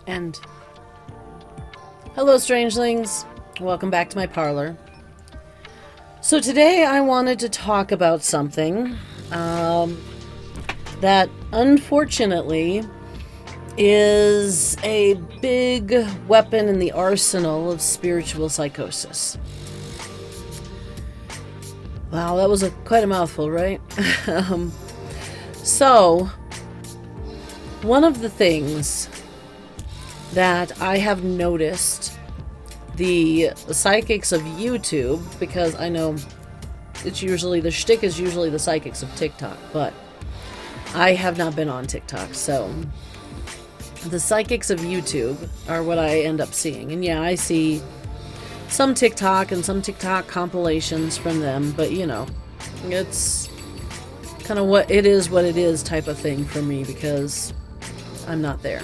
End. Hello, strangelings. Welcome back to my parlor. So today I wanted to talk about something that unfortunately is a big weapon in the arsenal of spiritual psychosis. Wow, that was quite a mouthful, right? So, one of the things that I have noticed the psychics of YouTube, because I know it's usually, the shtick is usually the psychics of TikTok, but I have not been on TikTok, so the psychics of YouTube are what I end up seeing. And yeah, I see some TikTok and some TikTok compilations from them, but you know, it's kind of what it is type of thing for me, because I'm not there.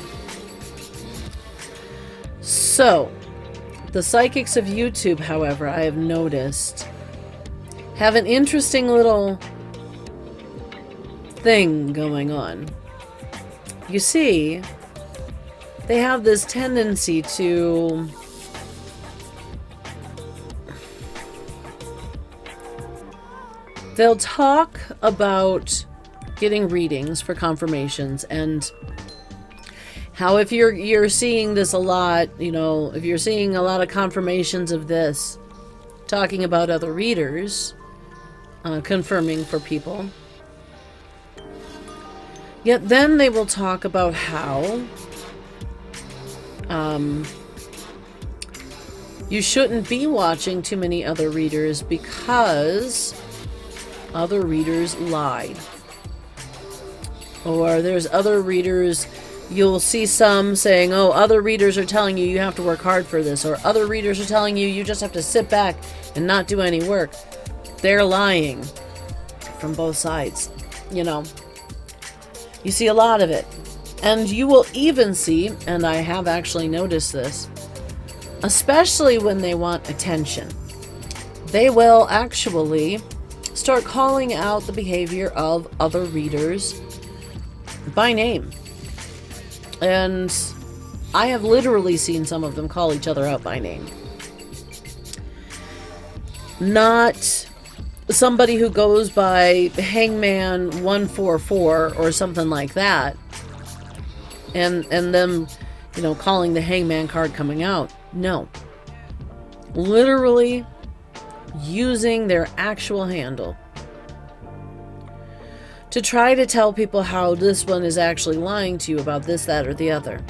So, the psychics of YouTube, however, I have noticed, have an interesting little thing going on. You see, they have this tendency to they'll talk about getting readings for confirmations, and how if you're seeing this a lot, you know, if you're seeing a lot of confirmations of this, talking about other readers, confirming for people. Yet then they will talk about how you shouldn't be watching too many other readers because other readers lied. Or there's other readers, you'll see some saying, oh, other readers are telling you have to work hard for this, or other readers are telling you just have to sit back and not do any work. They're lying from both sides, you know. You see a lot of it. And you will even see, and I have actually noticed this, especially when they want attention, they will actually start calling out the behavior of other readers by name. And I have literally seen some of them call each other out by name. Not somebody who goes by Hangman 144 or something like that, and them, you know, calling the Hangman card coming out. No. Literally using their actual handle to try to tell people how this one is actually lying to you about this, that, or the other.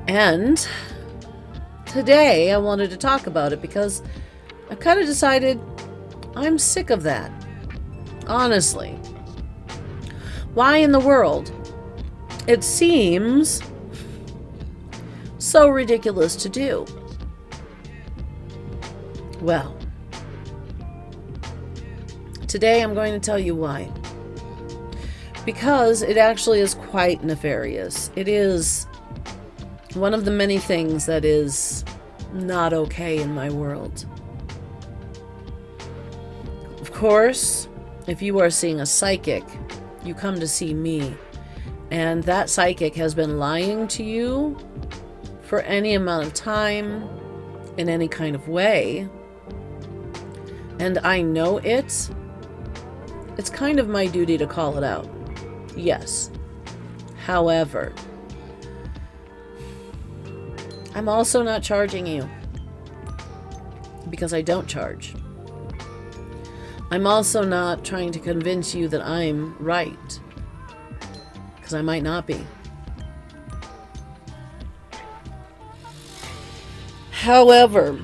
And today I wanted to talk about it because I kind of decided I'm sick of that. Honestly. Why in the world? It seems so ridiculous to do. Well, today I'm going to tell you why. Because it actually is quite nefarious. It is one of the many things that is not okay in my world. Of course, if you are seeing a psychic, you come to see me. And that psychic has been lying to you for any amount of time, in any kind of way. And I know it. It's kind of my duty to call it out. Yes. However, I'm also not charging you, because I don't charge. I'm also not trying to convince you that I'm right, because I might not be. However,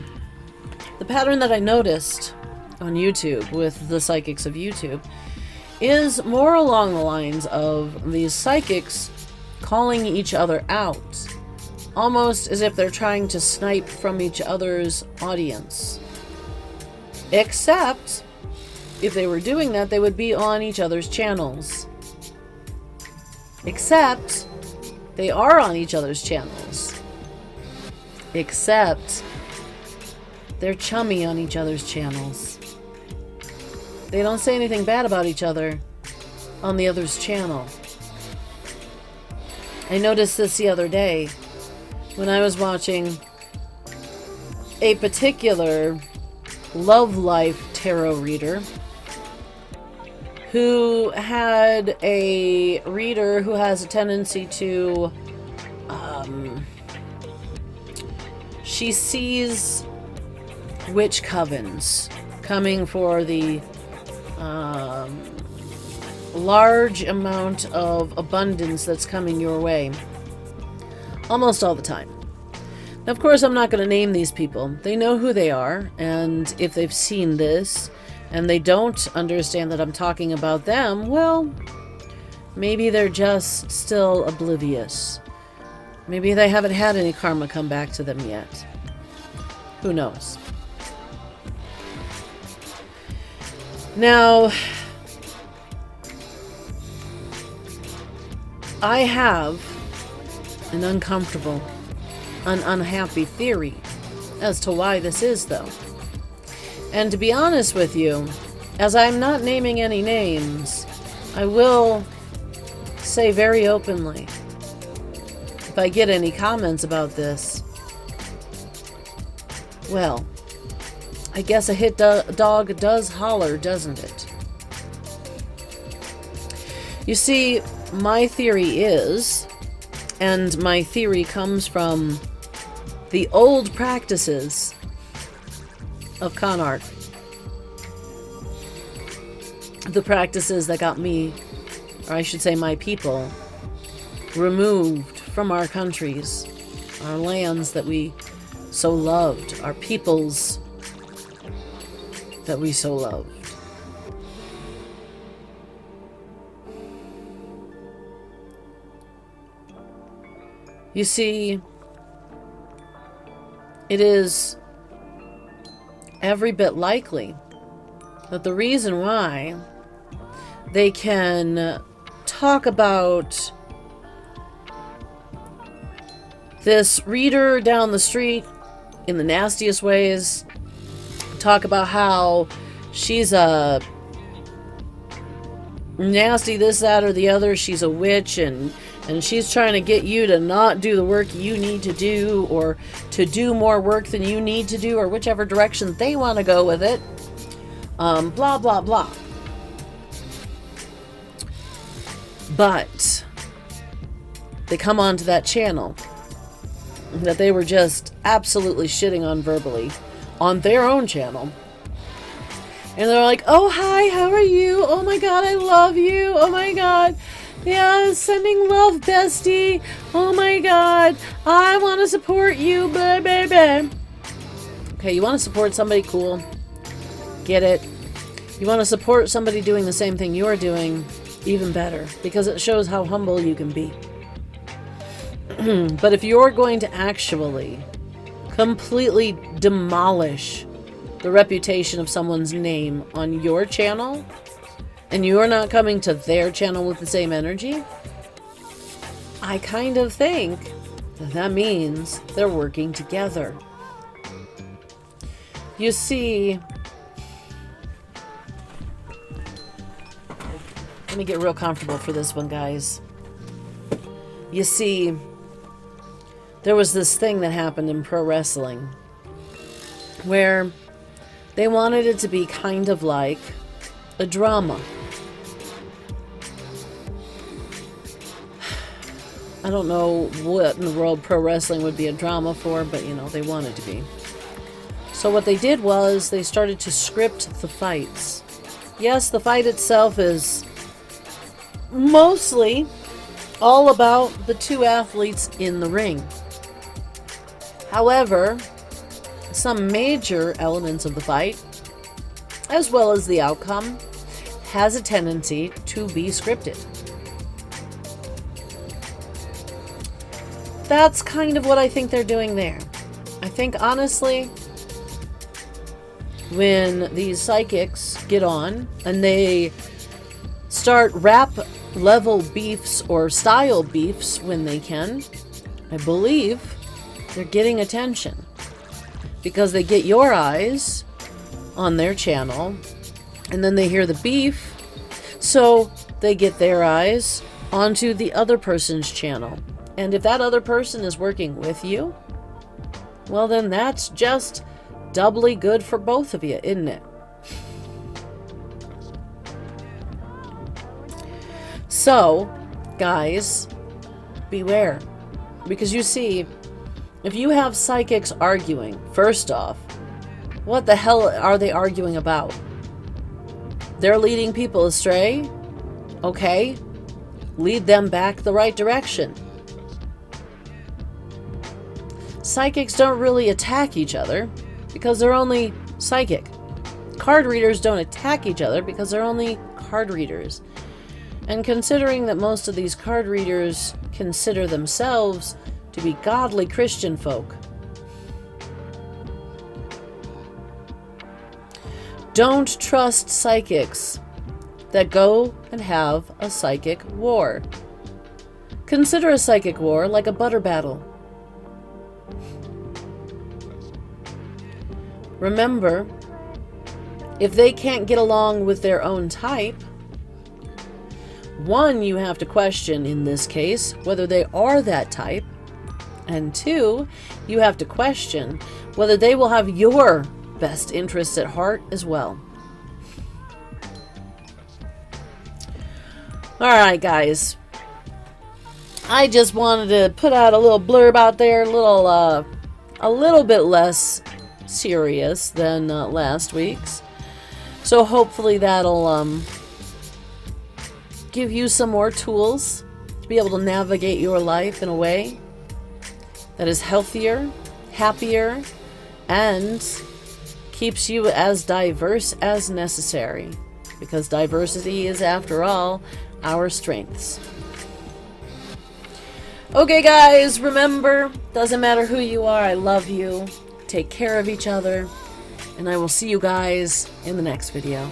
the pattern that I noticed on YouTube with the psychics of YouTube is more along the lines of these psychics calling each other out, almost as if they're trying to snipe from each other's audience. Except, if they were doing that, they would be on each other's channels. Except, they are on each other's channels. Except, they're chummy on each other's channels. They don't say anything bad about each other on the other's channel. I noticed this the other day when I was watching a particular love life tarot reader who had a reader who has a tendency to she sees witch covens coming for the large amount of abundance that's coming your way almost all the time. Now, of course, I'm not going to name these people. They know who they are, and if they've seen this and they don't understand that I'm talking about them, well, maybe they're just still oblivious. Maybe they haven't had any karma come back to them yet. Who knows? Now, I have an uncomfortable, an unhappy theory as to why this is, though. And to be honest with you, as I'm not naming any names, I will say very openly, if I get any comments about this, well, I guess a hit dog does holler, doesn't it? You see, my theory is, and my theory comes from the old practices of con art. The practices that got me, or I should say my people, removed from our countries, our lands that we so loved, our peoples that we so loved. You see, it is every bit likely that the reason why they can talk about this reader down the street in the nastiest ways, talk about how she's a nasty this, that, or the other, she's a witch, and she's trying to get you to not do the work you need to do, or to do more work than you need to do, or whichever direction they want to go with it. Blah, blah, blah. But they come onto that channel that they were just absolutely shitting on verbally on their own channel. And they're like, oh, hi, how are you? Oh my God, I love you. Oh my God. Yeah, sending love, bestie. Oh my God, I want to support you, blah, blah, blah. Okay, you want to support somebody cool. Get it. You want to support somebody doing the same thing you're doing, even better, because it shows how humble you can be. But if you're going to actually completely demolish the reputation of someone's name on your channel, and you're not coming to their channel with the same energy, I kind of think that that means they're working together. You see, let me get real comfortable for this one, guys. You see, there was this thing that happened in pro wrestling where they wanted it to be kind of like a drama. I don't know what in the world pro wrestling would be a drama for, but you know, they wanted to be. So what they did was they started to script the fights. Yes, the fight itself is mostly all about the two athletes in the ring. However, some major elements of the fight, as well as the outcome, has a tendency to be scripted. That's kind of what I think they're doing there. I think, honestly, when these psychics get on and they start rap level beefs or style beefs when they can, I believe they're getting attention because they get your eyes on their channel and then they hear the beef, so they get their eyes onto the other person's channel. And if that other person is working with you, well, then that's just doubly good for both of you, isn't it? So, guys, beware. Because you see, if you have psychics arguing, first off, what the hell are they arguing about? They're leading people astray? Okay, lead them back the right direction. Psychics don't really attack each other because they're only psychic. Card readers don't attack each other because they're only card readers. And considering that most of these card readers consider themselves to be godly Christian folk, don't trust psychics that go and have a psychic war. Consider a psychic war like a butter battle. Remember, if they can't get along with their own type, one, you have to question, in this case, whether they are that type, and two, you have to question whether they will have your best interests at heart as well. Alright, guys. I just wanted to put out a little blurb out there, a little bit less serious than last week's. So hopefully that'll give you some more tools to be able to navigate your life in a way that is healthier, happier, and keeps you as diverse as necessary. Because diversity is, after all, our strengths. Okay, guys, remember, doesn't matter who you are, I love you. Take care of each other, and I will see you guys in the next video.